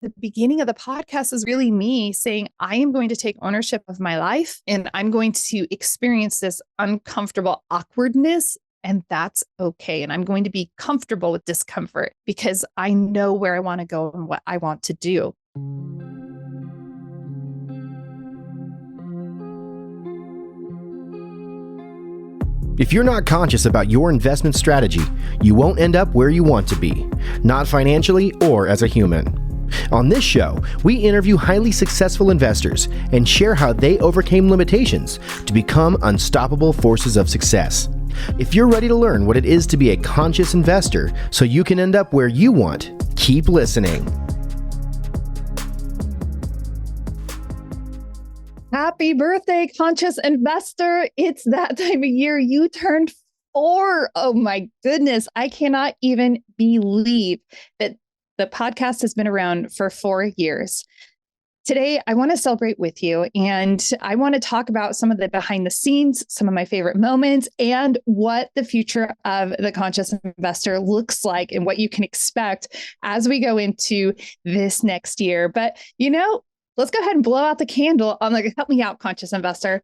The beginning of the podcast is really me saying, I am going to take ownership of my life and I'm going to experience this uncomfortable awkwardness. And that's okay. And I'm going to be comfortable with discomfort because I know where I want to go and what I want to do. If you're not conscious about your investment strategy, you won't end up where you want to be, not financially or as a human. On this show, we interview highly successful investors and share how they overcame limitations to become unstoppable forces of success. If you're ready to learn what it is to be a conscious investor so you can end up where you want, keep listening. Happy birthday, conscious investor. It's that time of year. You turned 4. Oh my goodness. I cannot even believe that the podcast has been around for 4 years. Today, I want to celebrate with you, and I want to talk about some of the behind the scenes, some of my favorite moments, and what the future of the conscious investor looks like and what you can expect as we go into this next year. But, let's go ahead and blow out the candle. I'm like, help me out, conscious investor.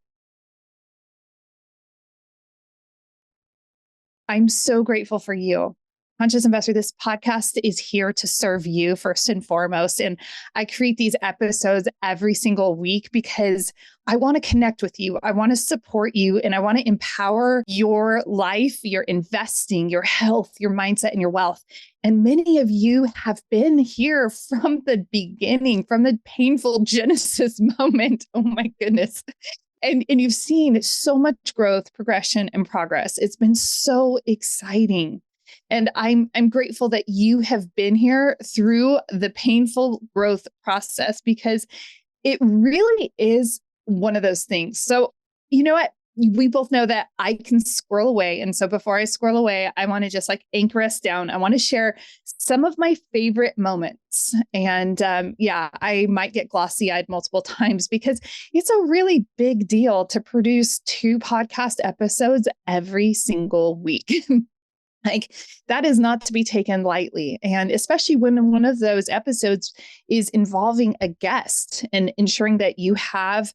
I'm so grateful for you. Conscious Investor, this podcast is here to serve you first and foremost. And I create these episodes every single week because I want to connect with you. I want to support you and I want to empower your life, your investing, your health, your mindset, and your wealth. And many of you have been here from the beginning, from the painful Genesis moment. Oh my goodness. And you've seen so much growth, progression, and progress. It's been so exciting. And I'm grateful that you have been here through the painful growth process because it really is one of those things. So, you know what? We both know that I can squirrel away. And so before I squirrel away, I want to just anchor us down. I want to share some of my favorite moments. And I might get glossy-eyed multiple times because it's a really big deal to produce 2 podcast episodes every single week. That is not to be taken lightly. And especially when one of those episodes is involving a guest and ensuring that you have,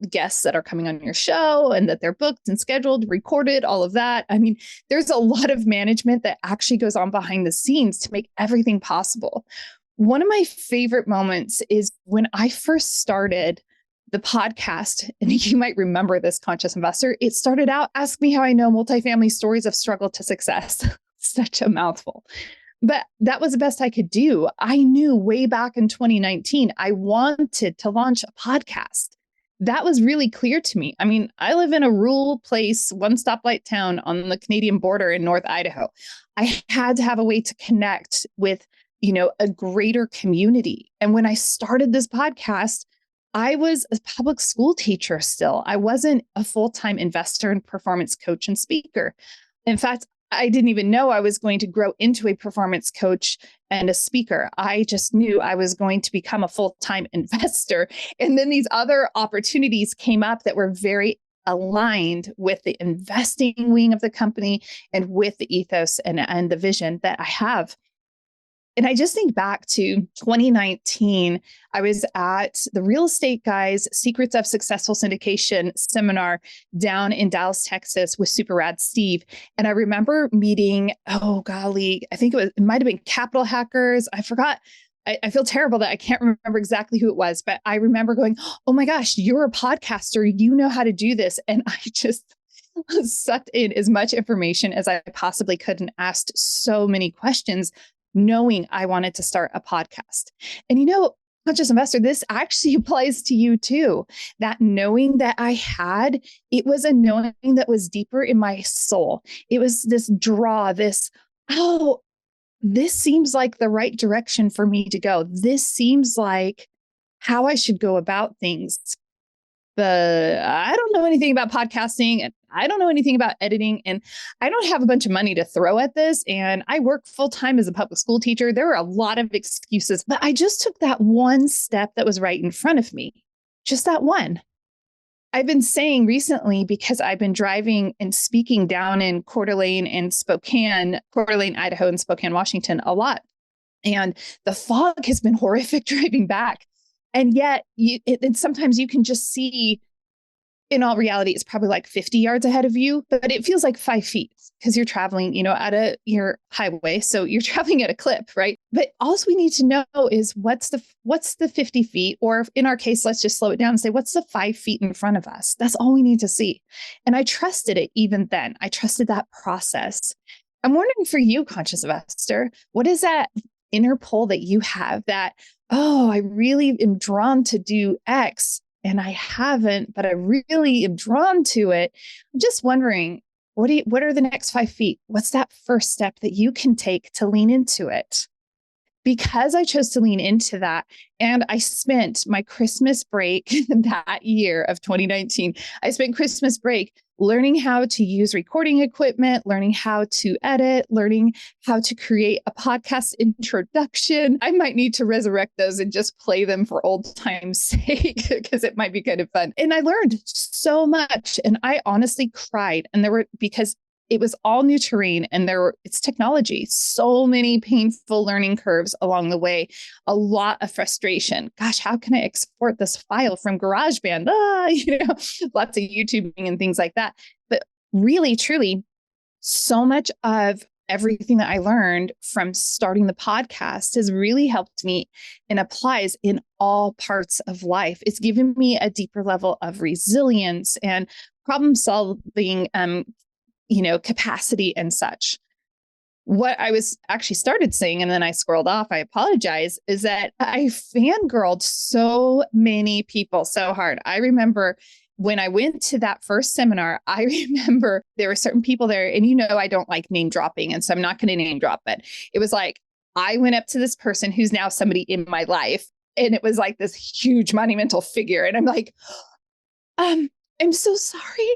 guests that are coming on your show and that they're booked and scheduled, recorded, all of that. I mean, there's a lot of management that actually goes on behind the scenes to make everything possible. One of my favorite moments is when I first started the podcast, and you might remember this, conscious investor. It started out, ask me how I know multifamily stories of struggle to success. Such a mouthful. But that was the best I could do. I knew way back in 2019, I wanted to launch a podcast. That was really clear to me. I mean, I live in a rural place, one stoplight town on the Canadian border in North Idaho. I had to have a way to connect with, a greater community. And when I started this podcast, I was a public school teacher still. I wasn't a full-time investor and performance coach and speaker. In fact, I didn't even know I was going to grow into a performance coach and a speaker. I just knew I was going to become a full-time investor. And then these other opportunities came up that were very aligned with the investing wing of the company and with the ethos and the vision that I have. And I just think back to 2019, I was at the Real Estate Guys Secrets of Successful Syndication seminar down in Dallas, Texas with Super Rad Steve. And I remember meeting, I think it might have been Capital Hackers. I forgot. I feel terrible that I can't remember exactly who it was, but I remember going, oh my gosh, you're a podcaster. You know how to do this. And I just sucked in as much information as I possibly could and asked so many questions, knowing I wanted to start a podcast. And conscious investor, this actually applies to you too. That knowing that I had, it was a knowing that was deeper in my soul. It was this draw, this seems like the right direction for me to go. This seems like how I should go about things. I don't know anything about podcasting and I don't know anything about editing and I don't have a bunch of money to throw at this. And I work full time as a public school teacher. There were a lot of excuses, but I just took that one step that was right in front of me. Just that one. I've been saying recently, because I've been driving and speaking down in Coeur d'Alene, Idaho and Spokane, Washington a lot. And the fog has been horrific driving back. And yet and sometimes you can just see, in all reality, it's probably like 50 yards ahead of you, but it feels like 5 feet because you're traveling, at your highway. So you're traveling at a clip, right? But all we need to know is what's the 50 feet, or in our case, let's just slow it down and say, what's the 5 feet in front of us? That's all we need to see. And I trusted it even then. I trusted that process. I'm wondering for you, conscious investor, what is that inner pull that you have that, oh, I really am drawn to do X, and I haven't, but I really am drawn to it. I'm just wondering, what are the next 5 feet? What's that first step that you can take to lean into it? Because I chose to lean into that, and I spent my Christmas break that year of 2019, I spent Christmas break learning how to use recording equipment, learning how to edit, learning how to create a podcast introduction. I might need to resurrect those and just play them for old time's sake because it might be kind of fun. And I learned so much, and I honestly cried. And because it was all new terrain, and it's technology, so many painful learning curves along the way, a lot of frustration. Gosh, how can I export this file from GarageBand? Lots of YouTubing and things like that. But really, truly, so much of everything that I learned from starting the podcast has really helped me and applies in all parts of life. It's given me a deeper level of resilience and problem solving, capacity and such. What I was actually started saying, and then I scrolled off, I apologize, is that I fangirled so many people so hard. I remember when I went to that first seminar, I remember there were certain people there, and I don't like name dropping, and so I'm not going to name drop, but it was like, I went up to this person who's now somebody in my life, and it was like this huge monumental figure. And I'm like, I'm so sorry.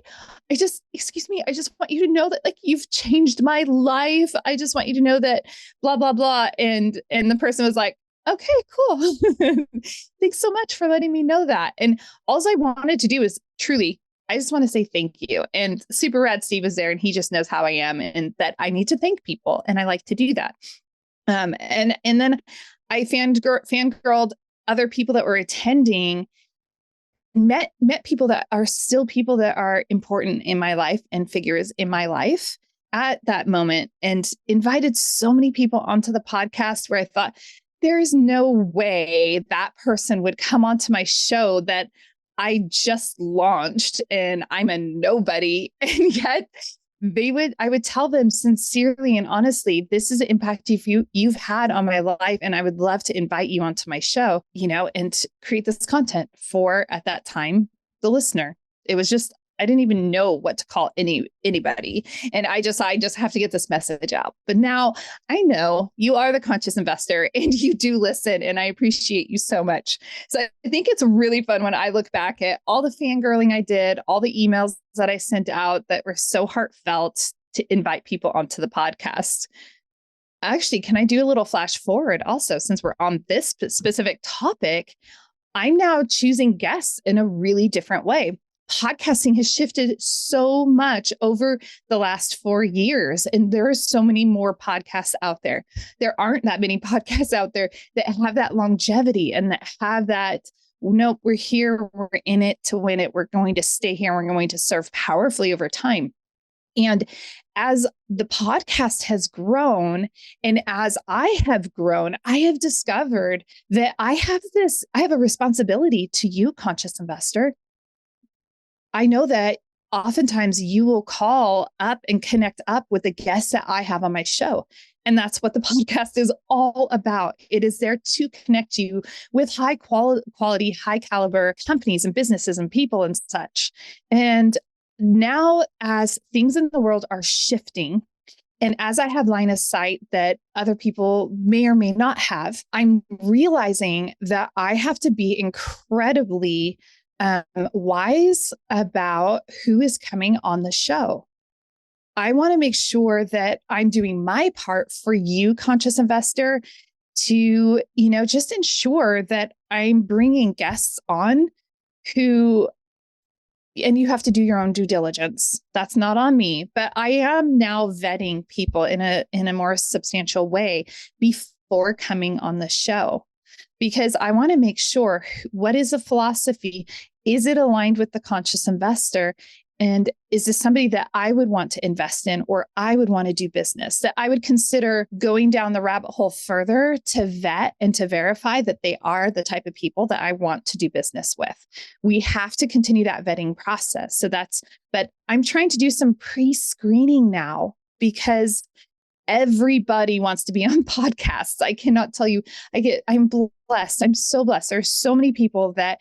Excuse me. I just want you to know that you've changed my life. I just want you to know that blah, blah, blah. And the person was like, okay, cool. Thanks so much for letting me know that. And all I wanted to do is truly, I just want to say thank you. And Super Rad Steve was there, and he just knows how I am and that I need to thank people. And I like to do that. And then I fangirled other people that were attending, met people that are still people that are important in my life and figures in my life at that moment, and invited so many people onto the podcast where I thought, there's no way that person would come onto my show that I just launched and I'm a nobody. And yet I would tell them sincerely and honestly, this is an impact you've had on my life. And I would love to invite you onto my show, and create this content for, at that time, the listener. It was just, I didn't even know what to call anybody. And I just have to get this message out. But now I know you are the conscious investor and you do listen, and I appreciate you so much. So I think it's really fun when I look back at all the fangirling I did, all the emails that I sent out that were so heartfelt to invite people onto the podcast. Actually, can I do a little flash forward also, since we're on this specific topic? I'm now choosing guests in a really different way. Podcasting has shifted so much over the last 4 years, and there are so many more podcasts out there. There aren't that many podcasts out there that have that longevity and that have that, nope, we're here, we're in it to win it. We're going to stay here. We're going to serve powerfully over time. And as the podcast has grown, and as I have grown, I have discovered that I have a responsibility to you, conscious investor. I know that oftentimes you will call up and connect up with the guests that I have on my show. And that's what the podcast is all about. It is there to connect you with high quality, high caliber companies and businesses and people and such. And now, as things in the world are shifting, and as I have line of sight that other people may or may not have, I'm realizing that I have to be incredibly wise about who is coming on the show. I want to make sure that I'm doing my part for you, conscious investor, to, just ensure that I'm bringing guests on who, and you have to do your own due diligence. That's not on me, but I am now vetting people in a more substantial way before coming on the show, because I want to make sure, what is the philosophy? Is it aligned with the conscious investor? And is this somebody that I would want to invest in, or I would want to do business, that I would consider going down the rabbit hole further to vet and to verify that they are the type of people that I want to do business with? We have to continue that vetting process. But I'm trying to do some pre-screening now, because everybody wants to be on podcasts. I cannot tell you, I'm blessed. I'm so blessed. There's so many people that,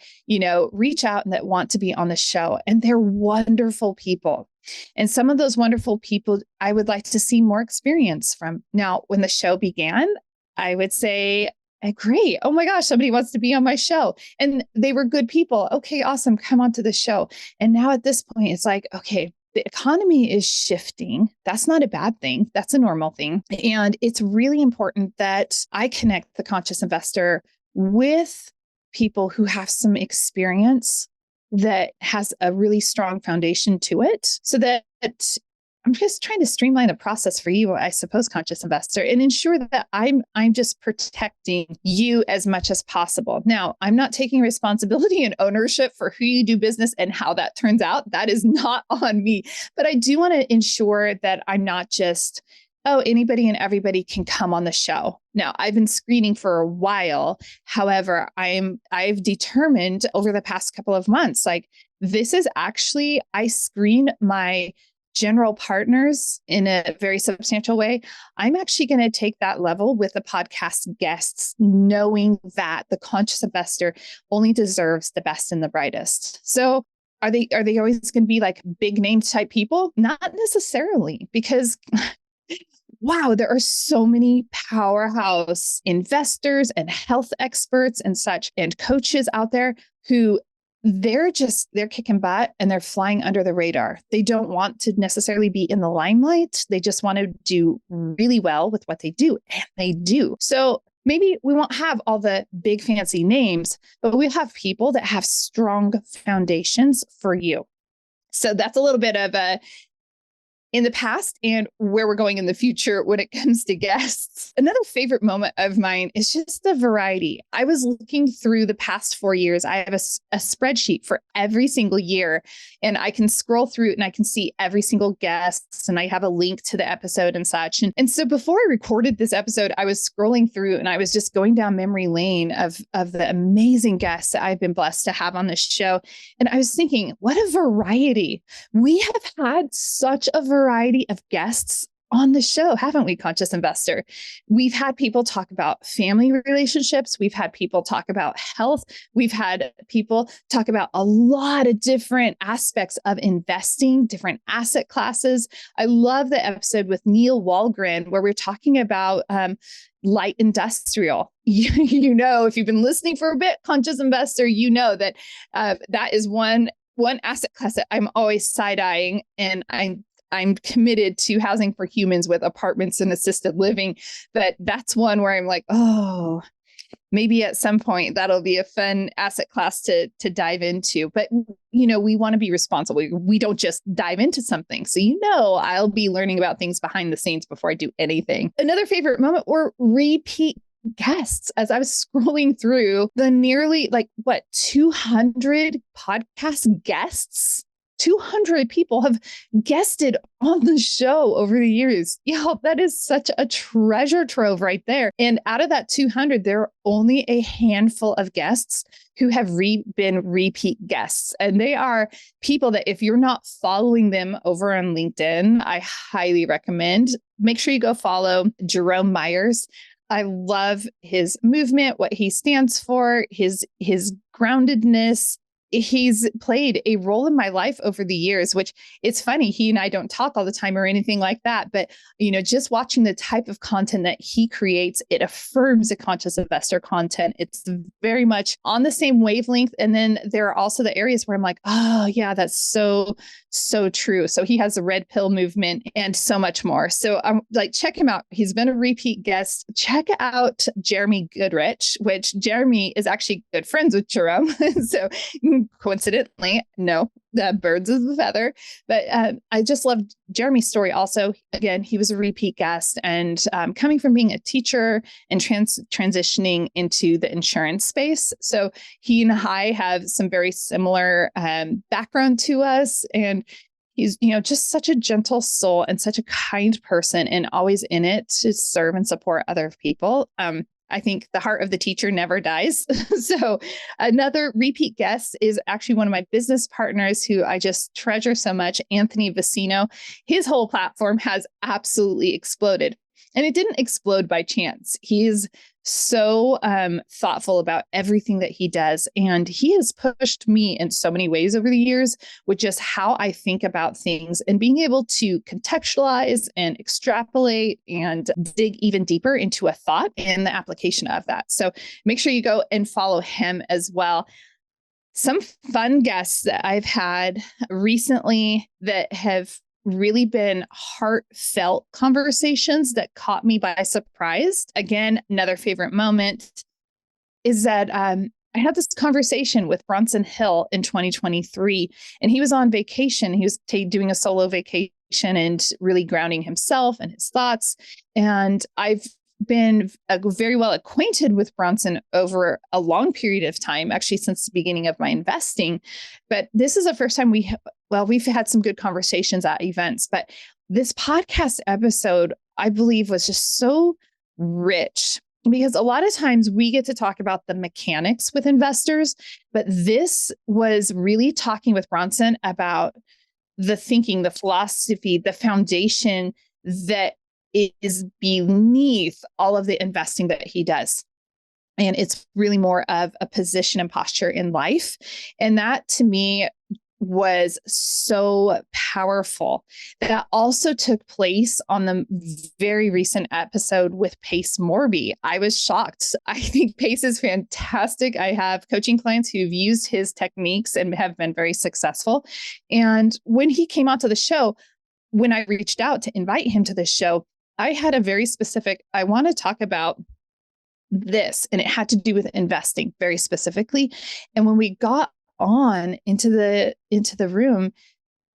reach out and that want to be on the show, and they're wonderful people. And some of those wonderful people I would like to see more experience from. Now, when the show began, I would say, great. Oh my gosh, somebody wants to be on my show. And they were good people. Okay, awesome. Come on to the show. And now at this point, it's like, okay, the economy is shifting. That's not a bad thing. That's a normal thing. And it's really important that I connect the conscious investor with people who have some experience that has a really strong foundation to it, so that I'm just trying to streamline the process for you, I suppose, conscious investor, and ensure that I'm just protecting you as much as possible. Now, I'm not taking responsibility and ownership for who you do business and how that turns out. That is not on me. But I do want to ensure that I'm not just, anybody and everybody can come on the show. Now, I've been screening for a while. However, I've determined over the past couple of months, this is actually, I screen my general partners in a very substantial way. I'm actually going to take that level with the podcast guests, knowing that the conscious investor only deserves the best and the brightest. So are they always going to be big name type people? Not necessarily, because wow, there are so many powerhouse investors and health experts and such and coaches out there who they're kicking butt and they're flying under the radar. They don't want to necessarily be in the limelight. They just want to do really well with what they do, and they do. So maybe we won't have all the big fancy names, but we'll have people that have strong foundations for you. So that's a little bit of in the past and where we're going in the future when it comes to guests. Another favorite moment of mine is just the variety. I was looking through the past 4 years. I have a spreadsheet for every single year, and I can scroll through it and I can see every single guest, and I have a link to the episode and such. And so before I recorded this episode, I was scrolling through and I was just going down memory lane of the amazing guests that I've been blessed to have on this show. And I was thinking, what a variety. We have had such a variety of guests on the show, haven't we, Conscious Investor? We've had people talk about family relationships. We've had people talk about health. We've had people talk about a lot of different aspects of investing, different asset classes. I love the episode with Neil Walgren, where we're talking about light industrial. If you've been listening for a bit, Conscious Investor, that that is one asset class that I'm always side-eyeing, and I'm committed to housing for humans with apartments and assisted living. But that's one where I'm like, maybe at some point that'll be a fun asset class to dive into. But, we want to be responsible. We don't just dive into something. So, I'll be learning about things behind the scenes before I do anything. Another favorite moment were repeat guests. As I was scrolling through the nearly 200 podcast guests, 200 people have guested on the show over the years. That is such a treasure trove right there. And out of that 200, there are only a handful of guests who have been repeat guests. And they are people that if you're not following them over on LinkedIn, I highly recommend. Make sure you go follow Jerome Myers. I love his movement, what he stands for, his groundedness. He's played a role in my life over the years, which it's funny. He and I don't talk all the time or anything like that. But, just watching the type of content that he creates, it affirms the conscious investor content. It's very much on the same wavelength. And then there are also the areas where I'm like, oh, yeah, that's so true. So he has the red pill movement and so much more. So I'm check him out. He's been a repeat guest. Check out Jeremy Goodrich, which Jeremy is actually good friends with Jerome. So Coincidentally, no, the birds of a feather. But I just loved Jeremy's story also. Again, he was a repeat guest and coming from being a teacher and transitioning into the insurance space. So he and I have some very similar background to us. And he's, just such a gentle soul and such a kind person and always in it to serve and support other people. I think the heart of the teacher never dies. So another repeat guest is actually one of my business partners who I just treasure so much, Anthony Vicino. His whole platform has absolutely exploded. And it didn't explode by chance. He's so thoughtful about everything that he does. And he has pushed me in so many ways over the years with just how I think about things and being able to contextualize and extrapolate and dig even deeper into a thought and the application of that. So make sure you go and follow him as well. Some fun guests that I've had recently that have really been heartfelt conversations that caught me by surprise. Again, another favorite moment is that I had this conversation with Bronson Hill in 2023, and he was on vacation. He was doing a solo vacation and really grounding himself and his thoughts. And I've been very well acquainted with Bronson over a long period of time, actually since the beginning of my investing. But this is the first time we've had some good conversations at events, but this podcast episode, I believe, was just so rich because a lot of times we get to talk about the mechanics with investors, but this was really talking with Bronson about the thinking, the philosophy, the foundation that is beneath all of the investing that he does. And it's really more of a position and posture in life. And that to me was so powerful. That also took place on the very recent episode with Pace Morby. I was shocked. I think Pace is fantastic. I have coaching clients who've used his techniques and have been very successful. And when he came onto the show, when I reached out to invite him to the show, I had a very specific, I want to talk about this, and it had to do with investing very specifically. And when we got on into the room,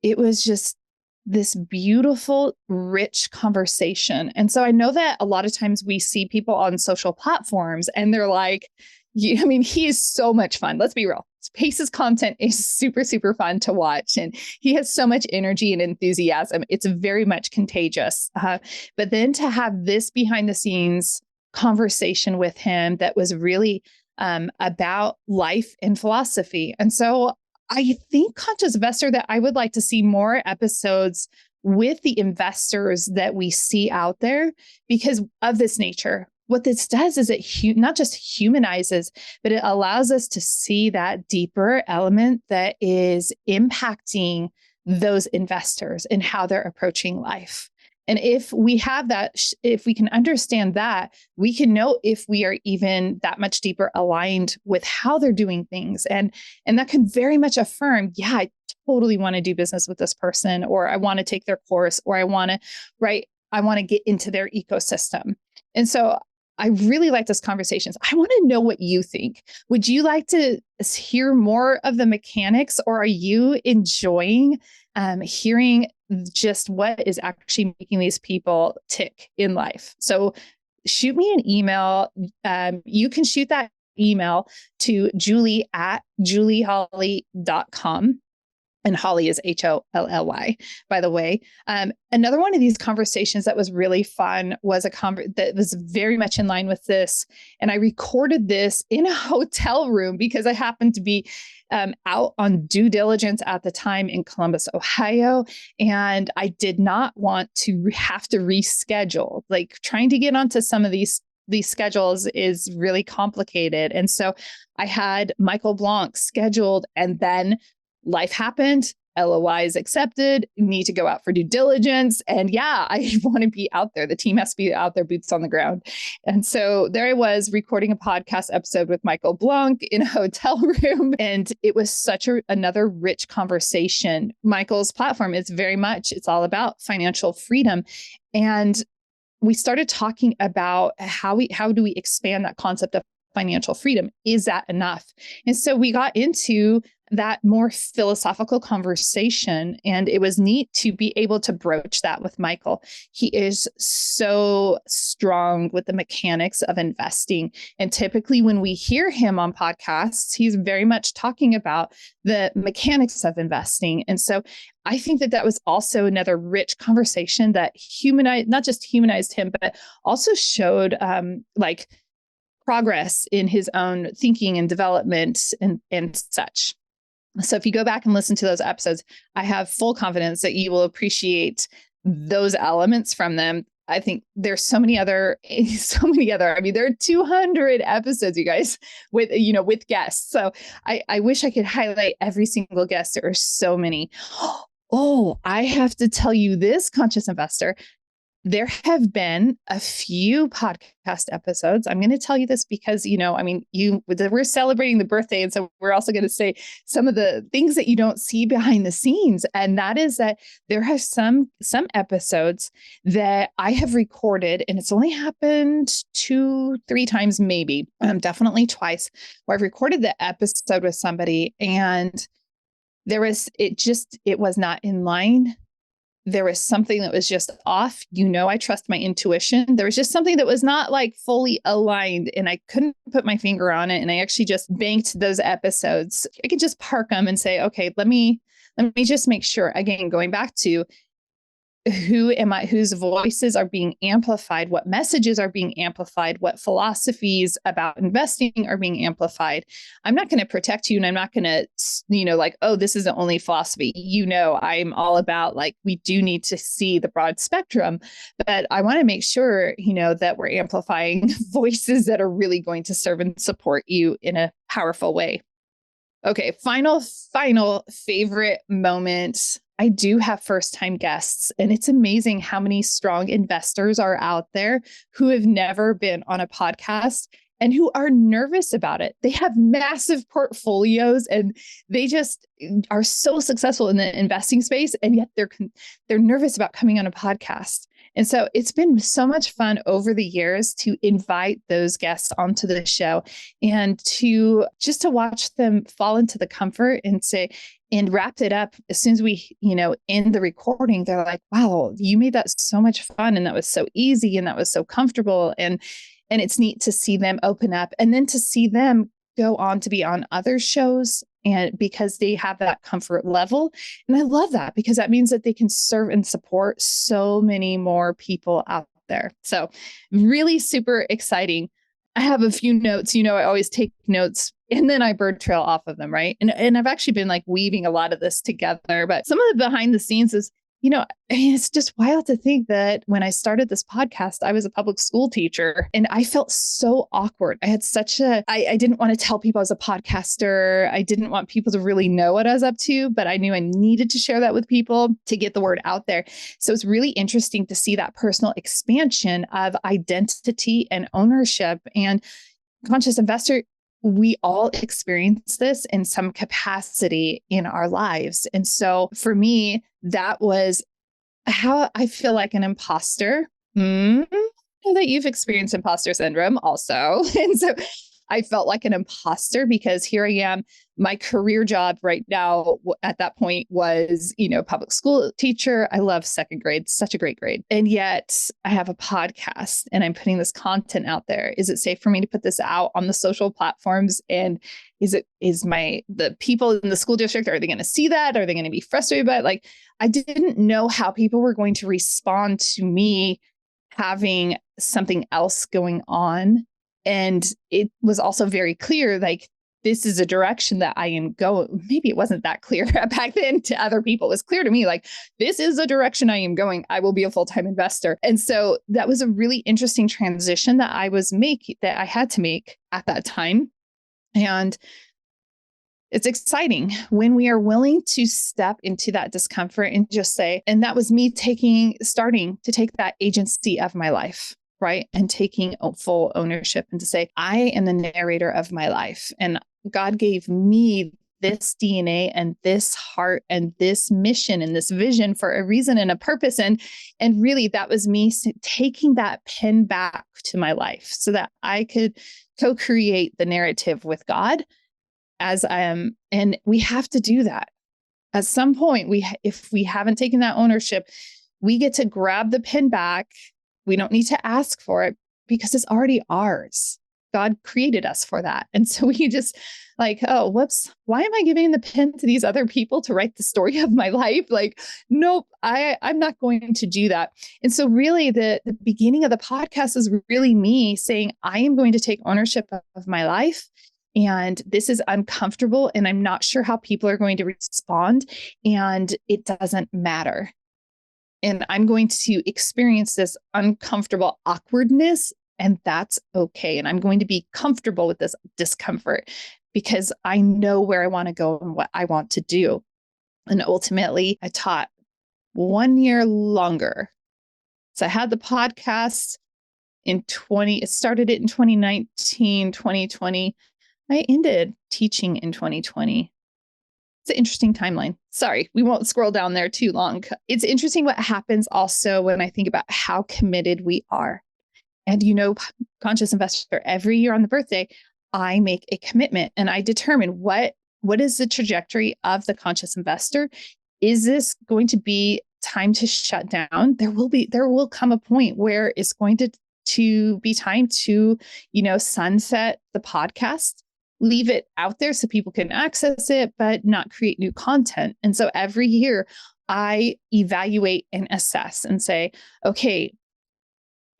it was just this beautiful, rich conversation. And so I know that a lot of times we see people on social platforms and they're like, he is so much fun. Let's be real. Pace's content is super, super fun to watch. And he has so much energy and enthusiasm. It's very much contagious. But then to have this behind the scenes conversation with him that was really about life and philosophy. And so I think, Conscious Investor, that I would like to see more episodes with the investors that we see out there because of this nature. What this does is it not just humanizes, but it allows us to see that deeper element that is impacting those investors and how they're approaching life. And if we have that, if we can understand that, we can know if we are even that much deeper aligned with how they're doing things. And that can very much affirm, yeah, I totally want to do business with this person, or I want to take their course, or I want to get into their ecosystem. And so I really like these conversations. I want to know what you think. Would you like to hear more of the mechanics, or are you enjoying hearing just what is actually making these people tick in life? So shoot me an email. You can shoot that email to julie@julieholly.com. And Holly is Holly, by the way. Another one of these conversations that was really fun was that was very much in line with this. And I recorded this in a hotel room because I happened to be out on due diligence at the time in Columbus, Ohio. And I did not want to have to reschedule. Like trying to get onto some of these schedules is really complicated. And so I had Michael Blanc scheduled, and then life happened, LOI is accepted, need to go out for due diligence. And yeah, I want to be out there. The team has to be out there, boots on the ground. And so there I was recording a podcast episode with Michael Blanc in a hotel room. And it was such another rich conversation. Michael's platform is it's all about financial freedom. And we started talking about how do we expand that concept of financial freedom? Is that enough? And so we got into that more philosophical conversation. And it was neat to be able to broach that with Michael. He is so strong with the mechanics of investing. And typically when we hear him on podcasts, he's very much talking about the mechanics of investing. And so I think that that was also another rich conversation that humanized, not just humanized him, but also showed like progress in his own thinking and development and such. So if you go back and listen to those episodes, I have full confidence that you will appreciate those elements from them. I think there's so many other, I mean, there are 200 episodes, you guys, with guests. So I wish I could highlight every single guest. There are so many. Oh, I have to tell you this, Conscious Investor. There have been a few podcast episodes. I'm going to tell you this because, we're celebrating the birthday. And so we're also going to say some of the things that you don't see behind the scenes. And that is that there have some episodes that I have recorded, and it's only happened 2-3 times, maybe, definitely twice, where I've recorded the episode with somebody and it was not in line. There was something that was just off. I trust my intuition. There was just something that was not like fully aligned and I couldn't put my finger on it. And I actually just banked those episodes. I could just park them and say, okay, let me just make sure. Again, going back to whose voices are being amplified, what messages are being amplified, what philosophies about investing are being amplified. I'm not going to protect you and I'm not going to, oh, this is the only philosophy. I'm all about we do need to see the broad spectrum, but I want to make sure, that we're amplifying voices that are really going to serve and support you in a powerful way. Okay, final favorite moment. I do have first-time guests, and it's amazing how many strong investors are out there who have never been on a podcast and who are nervous about it. They have massive portfolios and they just are so successful in the investing space, and yet they're nervous about coming on a podcast. And so it's been so much fun over the years to invite those guests onto the show and to watch them fall into the comfort and wrap it up as soon as we, end the recording. They're like, wow, you made that so much fun. And that was so easy. And that was so comfortable. And it's neat to see them open up and then to see them go on to be on other shows, and because they have that comfort level. And I love that because that means that they can serve and support so many more people out there. So really super exciting. I have a few notes, I always take notes and then I bird trail off of them. Right. And I've actually been weaving a lot of this together, but some of the behind the scenes is, it's just wild to think that when I started this podcast, I was a public school teacher and I felt so awkward. I had I didn't want to tell people I was a podcaster. I didn't want people to really know what I was up to, but I knew I needed to share that with people to get the word out there. So it's really interesting to see that personal expansion of identity and ownership. And Conscious Investor, we all experience this in some capacity in our lives. And so for me, that was how I feel like an imposter. I know that you've experienced imposter syndrome also. And so I felt like an imposter because here I am. My career job right now at that point was, public school teacher. I love second grade, such a great grade. And yet I have a podcast and I'm putting this content out there. Is it safe for me to put this out on the social platforms? And the people in the school district, are they going to see that? Are they going to be frustrated by it? I didn't know how people were going to respond to me having something else going on. And it was also very clear, this is a direction that I am going. Maybe it wasn't that clear back then to other people. It was clear to me, this is a direction I am going. I will be a full-time investor. And so that was a really interesting transition that I had to make at that time. And it's exciting when we are willing to step into that discomfort and just say, and that was me starting to take that agency of my life. Right. And taking full ownership and to say, I am the narrator of my life. And God gave me this DNA and this heart and this mission and this vision for a reason and a purpose. And really that was me taking that pen back to my life so that I could co-create the narrative with God and we have to do that. At some point, if we haven't taken that ownership, we get to grab the pin back. We don't need to ask for it because it's already ours. God created us for that. And so we just like, oh, whoops, why am I giving the pen to these other people to write the story of my life? Like, nope, I'm not going to do that. And so really the beginning of the podcast is really me saying, I am going to take ownership of my life. And this is uncomfortable. And I'm not sure how people are going to respond. And it doesn't matter. And I'm going to experience this uncomfortable awkwardness. And that's okay. And I'm going to be comfortable with this discomfort because I know where I want to go and what I want to do. And ultimately, I taught 1 year longer. So I had the podcast it started it in 2019, 2020. I ended teaching in 2020. It's an interesting timeline. Sorry, we won't scroll down there too long. It's interesting what happens also when I think about how committed we are. And Conscious Investor, every year on the birthday, I make a commitment and I determine what is the trajectory of the Conscious Investor. Is this going to be time to shut down? There will come a point where it's going to be time to, sunset the podcast, leave it out there so people can access it, but not create new content. And so every year I evaluate and assess and say, okay,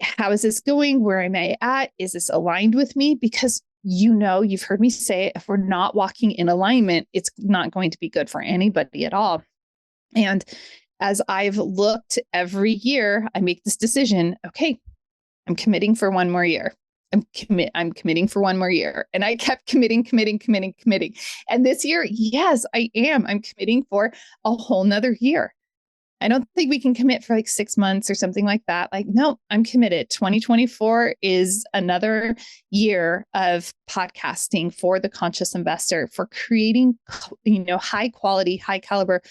how is this going? Where am I at? Is this aligned with me? Because you've heard me say, if we're not walking in alignment, it's not going to be good for anybody at all. And as I've looked every year, I make this decision. Okay, I'm committing for 1 more year. I'm committing for 1 more year. And I kept committing. And this year, yes, I am. I'm committing for a whole nother year. I don't think we can commit for like 6 months or something like that. Like, no, I'm committed. 2024 is another year of podcasting for the Conscious Investor, for creating, high quality, high caliber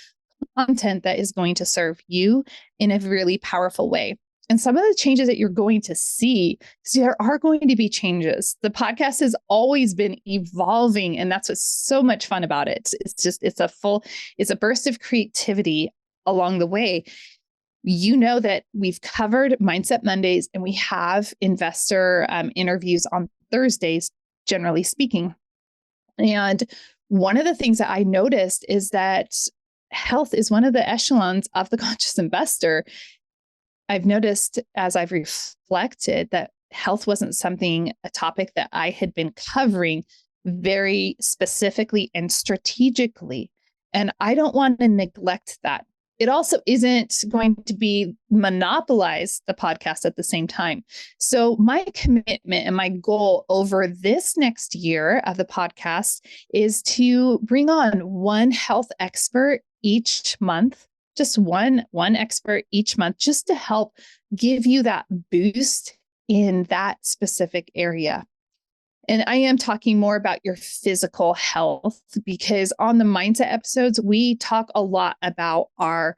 content that is going to serve you in a really powerful way. And some of the changes that you're going to see, because there are going to be changes. The podcast has always been evolving, and that's what's so much fun about it. It's a burst of creativity along the way. That we've covered Mindset Mondays and we have investor interviews on Thursdays, generally speaking. And one of the things that I noticed is that health is one of the echelons of the Conscious Investor. I've noticed as I've reflected that health wasn't a topic that I had been covering very specifically and strategically. And I don't want to neglect that. It also isn't going to be monopolize the podcast at the same time. So my commitment and my goal over this next year of the podcast is to bring on one health expert each month, just one expert each month, just to help give you that boost in that specific area. And I am talking more about your physical health, because on the mindset episodes, we talk a lot about our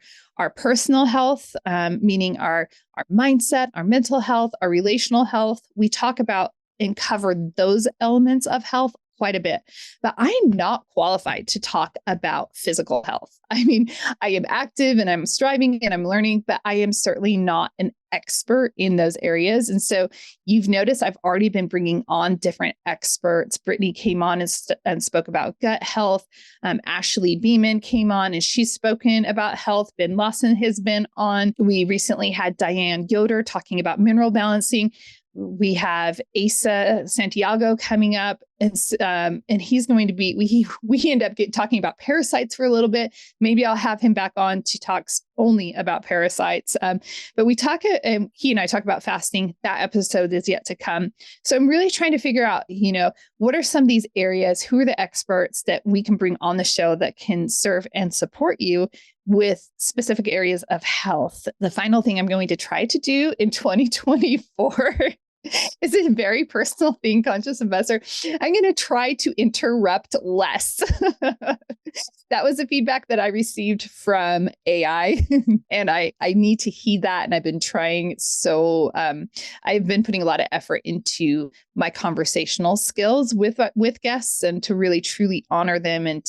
personal health, meaning our mindset, our mental health, our relational health. We talk about and cover those elements of health quite a bit, but I am not qualified to talk about physical health. I mean, I am active and I'm striving and I'm learning, but I am certainly not an expert in those areas. And so you've noticed I've already been bringing on different experts. Brittany came on and spoke about gut health. Ashley Beeman came on and she's spoken about health. Ben Lawson has been on. We recently had Diane Yoder talking about mineral balancing. We have Asa Santiago coming up, and he's going to be. We end up talking about parasites for a little bit. Maybe I'll have him back on to talk only about parasites. But he and I talk about fasting. That episode is yet to come. So I'm really trying to figure out, what are some of these areas? Who are the experts that we can bring on the show that can serve and support you with specific areas of health? The final thing I'm going to try to do in 2024 It's a very personal thing, conscious investor. I'm going to try to interrupt less. That was the feedback that I received from AI. And I need to heed that. And I've been trying. So I've been putting a lot of effort into my conversational skills with guests and to really truly honor them. And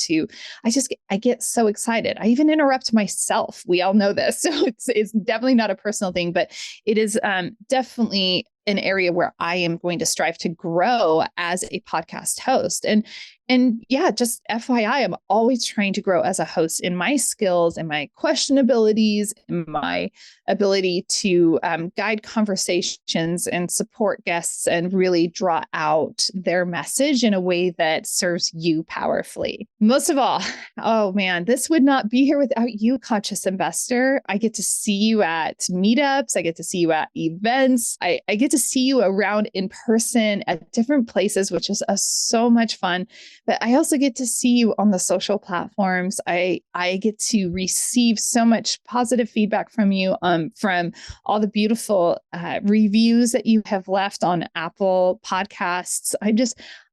I get so excited. I even interrupt myself. We all know this. So it's definitely not a personal thing, but it is definitely an area where I am going to strive to grow as a podcast host. And yeah, just FYI, I'm always trying to grow as a host in my skills and my question abilities and my ability to guide conversations and support guests and really draw out their message in a way that serves you powerfully. Most of all, oh man, this would not be here without you, conscious investor. I get to see you at meetups. I get to see you at events. I get to see you around in person at different places, which is so much fun. But I also get to see you on the social platforms. I get to receive so much positive feedback from you, from all the beautiful reviews that you have left on Apple Podcasts.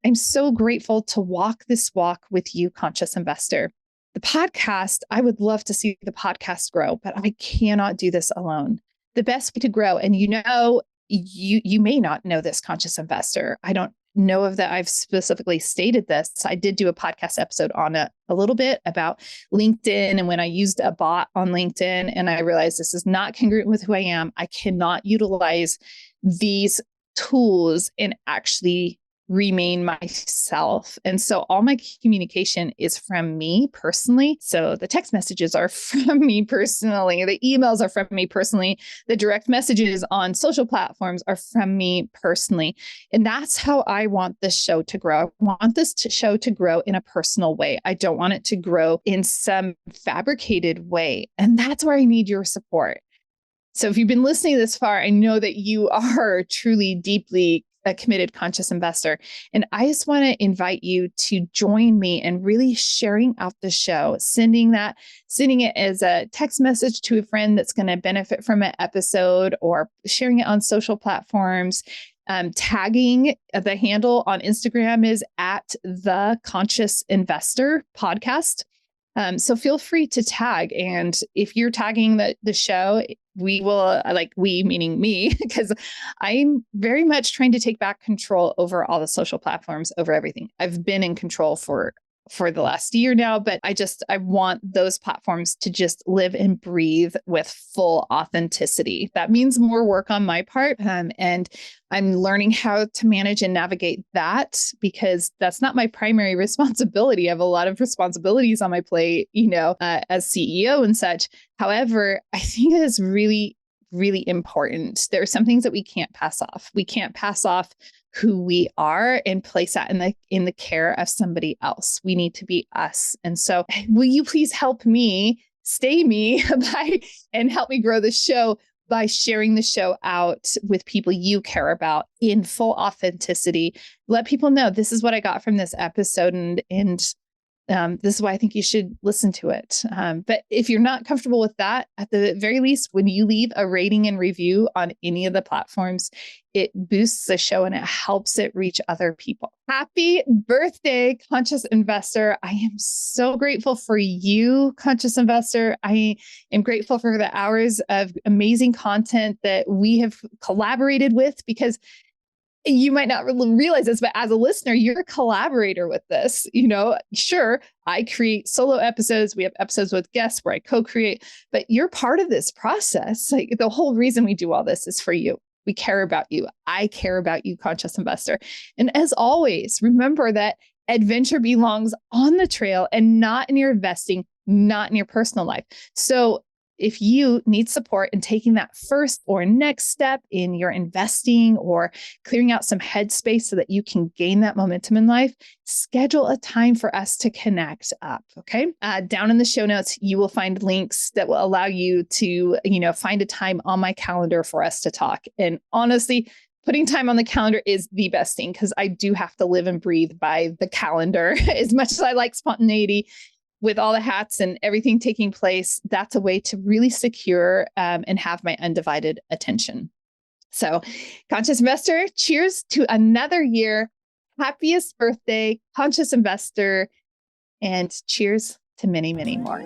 I'm so grateful to walk this walk with you, conscious investor. The podcast, I would love to see the podcast grow, but I cannot do this alone. The best way to grow, and you may not know this, conscious investor. I don't know if that I've specifically stated this. I did do a podcast episode on a little bit about LinkedIn and when I used a bot on LinkedIn and I realized this is not congruent with who I am. I cannot utilize these tools and actually remain myself. And so all my communication is from me personally. So the text messages are from me personally. The emails are from me personally. The direct messages on social platforms are from me personally. And that's how I want this show to grow. I want this show to grow in a personal way. I don't want it to grow in some fabricated way. And that's where I need your support. So if you've been listening this far, I know that you are truly deeply a committed conscious investor. And I just want to invite you to join me in really sharing out the show, sending it as a text message to a friend that's going to benefit from an episode, or sharing it on social platforms. Tagging the handle on Instagram is at the Conscious Investor Podcast. So feel free to tag. And if you're tagging the show, we will, we meaning me, because I'm very much trying to take back control over all the social platforms, over everything. I've been in control for the last year now, but I want those platforms to just live and breathe with full authenticity. That means more work on my part. And I'm learning how to manage and navigate that, because that's not my primary responsibility. I have a lot of responsibilities on my plate, as CEO and such. However, I think it is really, really important. There are some things that we can't pass off. We can't pass off who we are and place that in the care of somebody else. We need to be us. And so will you please help me stay me and help me grow the show by sharing the show out with people you care about in full authenticity. Let people know this is what I got from this episode, and this is why I think you should listen to it. But if you're not comfortable with that, at the very least, when you leave a rating and review on any of the platforms, it boosts the show and it helps it reach other people. Happy birthday, Conscious Investor. I am so grateful for you, Conscious Investor. I am grateful for the hours of amazing content that we have collaborated with, because you might not realize this, but as a listener, you're a collaborator with this. Sure, I create solo episodes. We have episodes with guests where I co-create, but you're part of this process. Like, the whole reason we do all this is for you. We care about you. I care about you, Conscious Investor. And as always, remember that adventure belongs on the trail and not in your investing, not in your personal life. So if you need support in taking that first or next step in your investing, or clearing out some headspace so that you can gain that momentum in life, schedule a time for us to connect up. Okay. Down in the show notes, you will find links that will allow you to, find a time on my calendar for us to talk. And honestly, putting time on the calendar is the best thing, because I do have to live and breathe by the calendar. As much as I like spontaneity, with all the hats and everything taking place, that's a way to really secure and have my undivided attention. So, Conscious Investor, cheers to another year. Happiest birthday, Conscious Investor, and cheers to many, many more.